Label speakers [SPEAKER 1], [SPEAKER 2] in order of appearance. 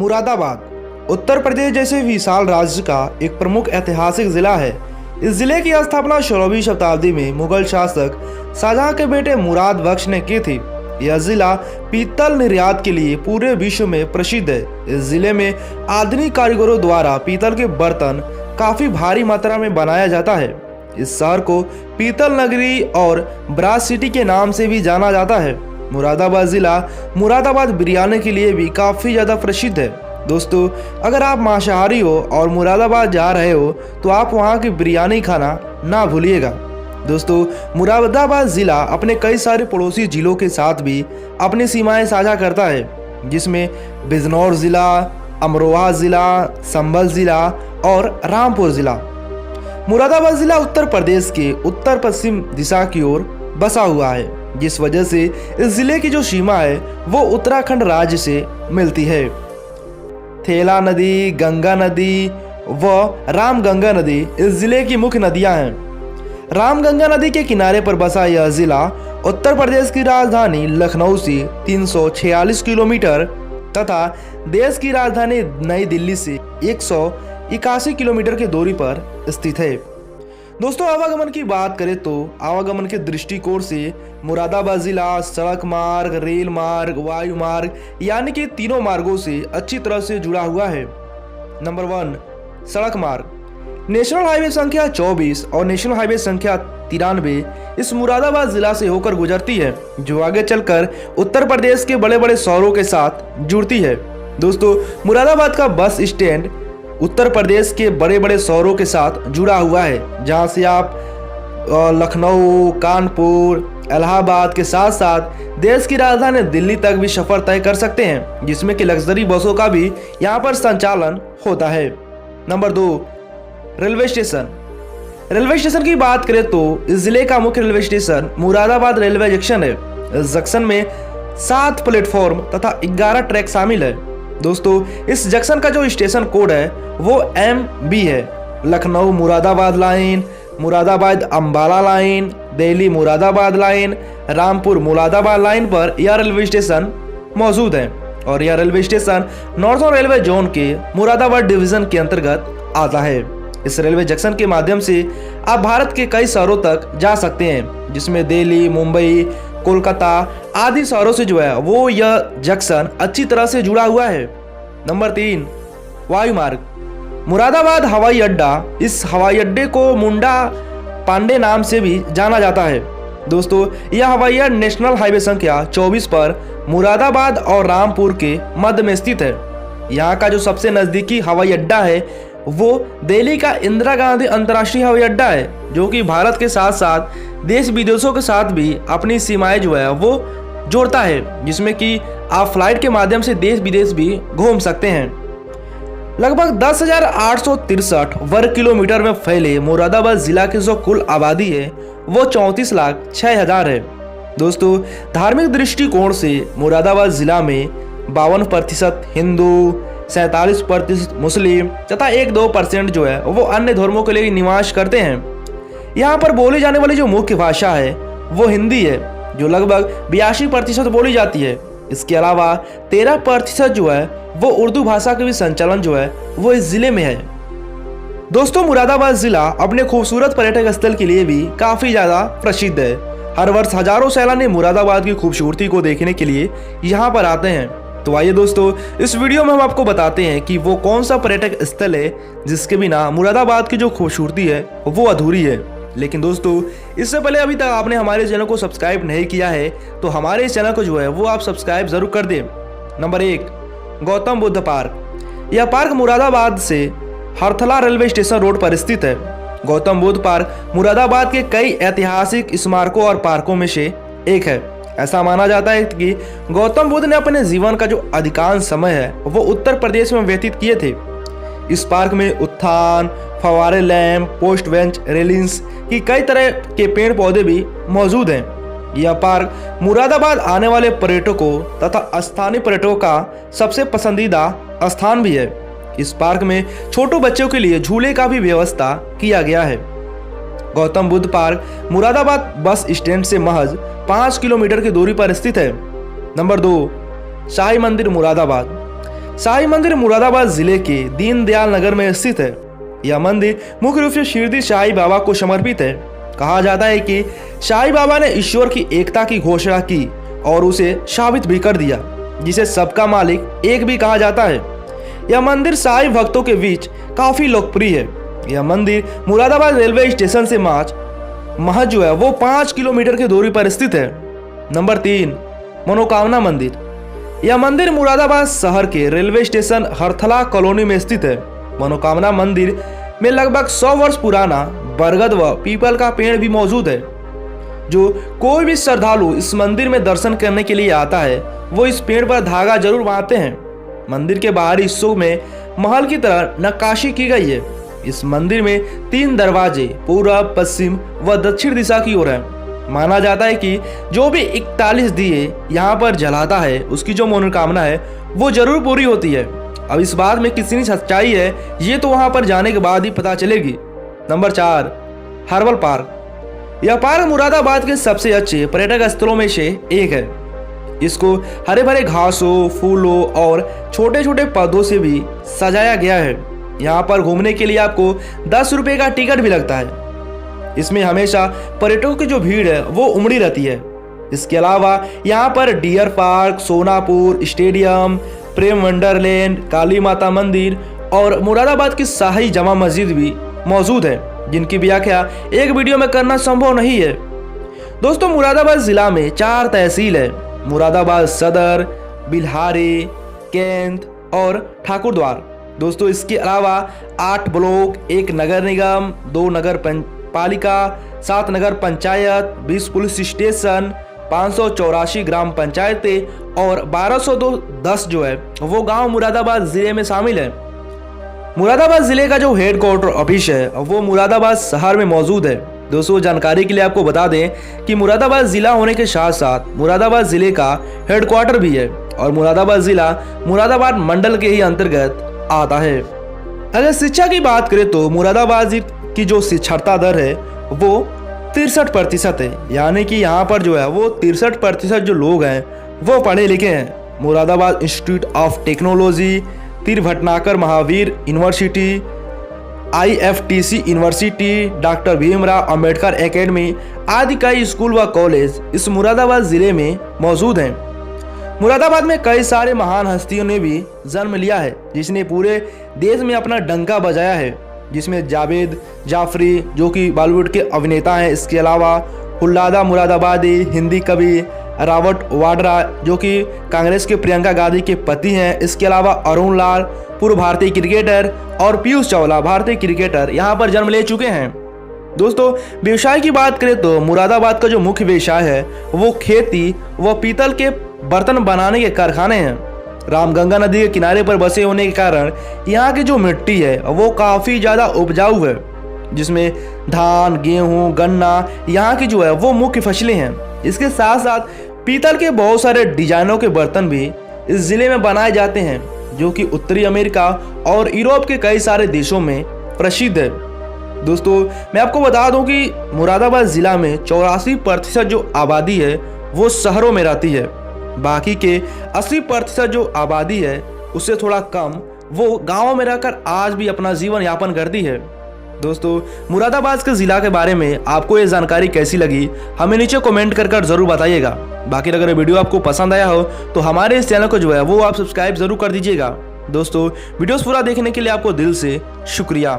[SPEAKER 1] मुरादाबाद उत्तर प्रदेश जैसे विशाल राज्य का एक प्रमुख ऐतिहासिक जिला है। इस जिले की स्थापना 16वीं शताब्दी में मुगल शासक शाहजहां के बेटे मुराद बख्श ने की थी। यह जिला पीतल निर्यात के लिए पूरे विश्व में प्रसिद्ध है। इस जिले में आधुनिक कारीगरों द्वारा पीतल के बर्तन काफी भारी मात्रा में बनाया जाता है। इस शहर को पीतल नगरी और ब्रास सिटी के नाम से भी जाना जाता है। मुरादाबाद जिला मुरादाबाद बिरयानी के लिए भी काफी ज्यादा प्रसिद्ध है। दोस्तों, अगर आप मांसाहारी हो और मुरादाबाद जा रहे हो तो आप वहाँ की बिरयानी खाना ना भूलिएगा। दोस्तों, मुरादाबाद जिला अपने कई सारे पड़ोसी जिलों के साथ भी अपनी सीमाएं साझा करता है, जिसमें बिजनौर जिला, अमरोहा जिला, संभल जिला और रामपुर जिला। मुरादाबाद जिला उत्तर प्रदेश के उत्तर पश्चिम दिशा की ओर बसा हुआ है, जिस वजह से इस जिले की जो सीमा है वो उत्तराखंड राज्य से मिलती है। थेला नदी, गंगा नदी व रामगंगा नदी इस जिले की मुख्य नदियां हैं। रामगंगा नदी के किनारे पर बसा यह जिला उत्तर प्रदेश की राजधानी लखनऊ से 346 किलोमीटर तथा देश की राजधानी नई दिल्ली से 181 किलोमीटर की दूरी पर स्थित है। दोस्तों, आवागमन की बात करें तो आवागमन के दृष्टिकोण से मुरादाबाद जिला सड़क मार्ग, रेल मार्ग, वायु मार्ग यानी कि तीनों मार्गों से अच्छी तरह से जुड़ा हुआ है। नंबर 1, सड़क मार्ग। नेशनल हाईवे संख्या 24 और नेशनल हाईवे संख्या 93 इस मुरादाबाद जिला से होकर गुजरती है, जो आगे चलकर उत्तर प्रदेश के बड़े बड़े शहरों के साथ जुड़ती है। दोस्तों, मुरादाबाद का बस स्टैंड उत्तर प्रदेश के बड़े बड़े शहरों के साथ जुड़ा हुआ है, जहां से आप लखनऊ, कानपुर, इलाहाबाद के साथ साथ देश की राजधानी दिल्ली तक भी सफर तय कर सकते हैं, जिसमें कि लग्जरी बसों का भी यहां पर संचालन होता है। Number 2, railway station. Railway station की बात करें तो इस जिले का मुख्य railway station Moradabad railway junction है। इस जंक्शन में 7 प्लेटफॉर्म तथा 11 ट्रैक शामिल है। दोस्तों, इस जंक्शन का जो स्टेशन कोड है वो MB है। Lucknow Moradabad line, Moradabad Ambala line, Delhi Moradabad line, Rampur Moradabad line पर यह रेलवे स्टेशन मौजूद है और यह railway station northern railway zone के मुरादाबाद डिवीजन के अंतर्गत आता है। इस रेलवे जंक्शन के माध्यम से आप भारत के कई शहरों तक जा सकते हैं, जिसमें दिल्ली, मुंबई, कोलकाता आदि शहरों से जो है वो यह जंक्शन अच्छी तरह से जुड़ा हुआ है। नंबर 3, वायु मार्ग। मुरादाबाद हवाई अड्डा, इस हवाई अड्डे को मुंडा पांडे नाम से भी जाना जाता है। दोस्तों, यह हवाई अड्डा नेशनल हाईवे संख्या 24 पर मुरादाबाद और रामपुर के मध्य में स्थित है। यहाँ का जो सबसे नजदीकी हवाई अड्डा है वो दिल्ली का इंदिरा गांधी अंतर्राष्ट्रीय हवाई अड्डा है, जो कि भारत के साथ साथ देश विदेशों के साथ भी अपनी सीमाएं जो है वो जोड़ता है, जिसमें कि आप फ्लाइट के माध्यम से देश विदेश भी घूम सकते हैं। लगभग 10,863 वर्ग किलोमीटर में फैले मुरादाबाद जिला की जो कुल आबादी है वो 34,06,000 है। दोस्तों, धार्मिक दृष्टिकोण से मुरादाबाद जिला में 52% हिंदू, 47% मुस्लिम तथा 1-2% जो है वो अन्य धर्मों के लिए निवास करते हैं। यहाँ पर बोली जाने वाली जो मुख्य भाषा है वो हिंदी है, जो लगभग 82% बोली जाती है। इसके अलावा 13% जो है वो उर्दू भाषा के भी संचालन जो है वो इस जिले में है। दोस्तों, मुरादाबाद जिला अपने खूबसूरत पर्यटक स्थल के लिए भी काफी ज्यादा प्रसिद्ध है। हर वर्ष हजारों सैलानी मुरादाबाद की खूबसूरती को देखने के लिए यहाँ पर आते हैं। तो आइए दोस्तों, इस वीडियो में हम आपको बताते हैं कि वो कौन सा पर्यटक स्थल है जिसके बिना मुरादाबाद की जो खूबसूरती है वो अधूरी है। लेकिन दोस्तों, इससे पहले अभी तक आपने हमारे चैनल को सब्सक्राइब नहीं किया है तो हमारे इस चैनल को जो है वो आप सब्सक्राइब जरूर कर दें। Number 1, Gautam Buddha park. यह पार्क मुरादाबाद से हरथला रेलवे स्टेशन रोड पर स्थित है। गौतम बुद्ध पार्क मुरादाबाद के कई ऐतिहासिक स्मारकों और पार्कों में से एक है। ऐसा माना जाता है कि गौतम बुद्ध ने अपने जीवन का जो अधिकांश समय है वो उत्तर प्रदेश में व्यतीत किए थे। इस पार्क में उत्थान, फवारे लैंप, पोस्ट बेंच, रेलिंग्स की कई तरह के पेड़ पौधे भी मौजूद हैं। यह पार्क मुरादाबाद आने वाले पर्यटकों तथा स्थानीय पर्यटकों का सबसे पसंदीदा स्थान भी है। इस पार्क में छोटे बच्चों के लिए झूले का भी व्यवस्था किया गया है। Gautam Buddha park Moradabad bus stand से महज 5 किलोमीटर की दूरी पर स्थित है। नंबर 2, शाही मंदिर मुरादाबाद। साईं मंदिर मुरादाबाद जिले के दीनदयाल नगर में स्थित है। यह मंदिर मुख्य रूप से शिरडी साईं बाबा को समर्पित है। कहा जाता है कि साईं बाबा ने ईश्वर की एकता की घोषणा की और उसे साबित भी कर दिया, जिसे सबका मालिक एक भी कहा जाता है। यह मंदिर साईं भक्तों के बीच काफी लोकप्रिय है। यह मंदिर मुरादाबाद रेलवे स्टेशन से महज जो है वो 5 किलोमीटर की दूरी पर स्थित है। नंबर 3, मनोकामना मंदिर। यह मंदिर मुरादाबाद शहर के रेलवे स्टेशन हरथला कॉलोनी में स्थित है। मनोकामना मंदिर में लगभग 100 वर्ष पुराना बरगद व पीपल का पेड़ भी मौजूद है। जो कोई भी श्रद्धालु इस मंदिर में दर्शन करने के लिए आता है वो इस पेड़ पर धागा जरूर बांधते हैं। मंदिर के बाहरी हिस्सों में महल की तरह नक्काशी की गई है। इस मंदिर में 3 दरवाजे पूर्व, पश्चिम व दक्षिण दिशा की ओर है। माना जाता है कि जो भी 41 दिए यहाँ पर जलाता है उसकी जो मनोकामना है वो जरूर पूरी होती है। अब इस बात में कितनी सच्चाई है ये तो वहाँ पर जाने के बाद ही पता चलेगी। Number 4, herbal park. यह पार्क मुरादाबाद के सबसे अच्छे पर्यटक स्थलों में से एक है। इसको हरे भरे घासों, फूलों और छोटे छोटे पौधों से भी सजाया गया है। यहाँ पर घूमने के लिए आपको 10 रुपये का टिकट भी लगता है। इसमें हमेशा पर्यटकों की जो भीड़ है वो उमड़ी रहती है। इसके अलावा यहाँ पर डियर पार्क, सोनापुर स्टेडियम, प्रेम वंडरलैंड, काली माता मंदिर और मुरादाबाद की शाही जमा मस्जिद भी मौजूद है, जिनकी व्याख्या एक वीडियो में करना संभव नहीं है। दोस्तों, मुरादाबाद जिला में 4 तहसील है। मुरादाबाद सदर, बिल्हारी, कैंत और ठाकुरद्वार। दोस्तों, इसके अलावा 8 ब्लॉक, 1 नगर निगम, 2 नगर पालिका, 7 नगर पंचायत, 20 पुलिस स्टेशन, 584 ग्राम पंचायतें और 1210 जो है वो गांव मुरादाबाद जिले में शामिल है। मुरादाबाद जिले का जो हेडक्वार्टर ऑफिस है वो मुरादाबाद शहर में मौजूद है। दोस्तों, जानकारी के लिए आपको बता दें कि मुरादाबाद जिला होने के साथ साथ मुरादाबाद जिले का हेडक्वार्टर भी है और मुरादाबाद जिला मुरादाबाद मंडल के ही अंतर्गत आता है। अगर शिक्षा की बात करें तो मुरादाबाद की जो साक्षरता दर है वो 63% है, यानी कि यहाँ पर जो है वो 63% जो लोग हैं वो पढ़े लिखे हैं। मुरादाबाद इंस्टीट्यूट ऑफ टेक्नोलॉजी, तीर Bhatnagar Mahavir university, IFTC university, doctor Bhimrao Ambedkar academy आदि कई स्कूल व कॉलेज इस मुरादाबाद जिले में मौजूद हैं। मुरादाबाद में कई सारे महान हस्तियों ने भी जन्म लिया है, जिसने पूरे देश में अपना डंका बजाया है, जिसमें जावेद जाफरी जो कि बॉलीवुड के अभिनेता हैं। इसके अलावा हुल्लादा मुरादाबादी हिंदी कवि, रॉबर्ट वाड्रा जो कि कांग्रेस के प्रियंका गांधी के पति हैं। इसके अलावा अरुण लाल पूर्व भारतीय क्रिकेटर और पीयूष चावला भारतीय क्रिकेटर यहाँ पर जन्म ले चुके हैं। दोस्तों, व्यवसाय की बात करें तो मुरादाबाद का जो मुख्य व्यवसाय है वो खेती व पीतल के बर्तन बनाने के कारखाने हैं। रामगंगा नदी के किनारे पर बसे होने के कारण यहाँ की जो मिट्टी है वो काफ़ी ज़्यादा उपजाऊ है, जिसमें धान, गेहूँ, गन्ना यहाँ की जो है वो मुख्य फसलें हैं। इसके साथ साथ पीतल के बहुत सारे डिजाइनों के बर्तन भी इस जिले में बनाए जाते हैं, जो कि उत्तरी अमेरिका और यूरोप के कई सारे देशों में प्रसिद्ध है। दोस्तों, मैं आपको बता दूं कि मुरादाबाद ज़िला में 84% जो आबादी है वो शहरों में रहती है। बाकी के 80% जो आबादी है उससे थोड़ा कम वो गाँवों में रहकर आज भी अपना जीवन यापन करती है। दोस्तों, मुरादाबाद के ज़िला के बारे में आपको ये जानकारी कैसी लगी हमें नीचे कमेंट कर जरूर बताइएगा। बाकी अगर वीडियो आपको पसंद आया हो तो हमारे इस चैनल को जो है वो आप सब्सक्राइब जरूर कर दीजिएगा। दोस्तों, वीडियोस पूरा देखने के लिए आपको दिल से शुक्रिया।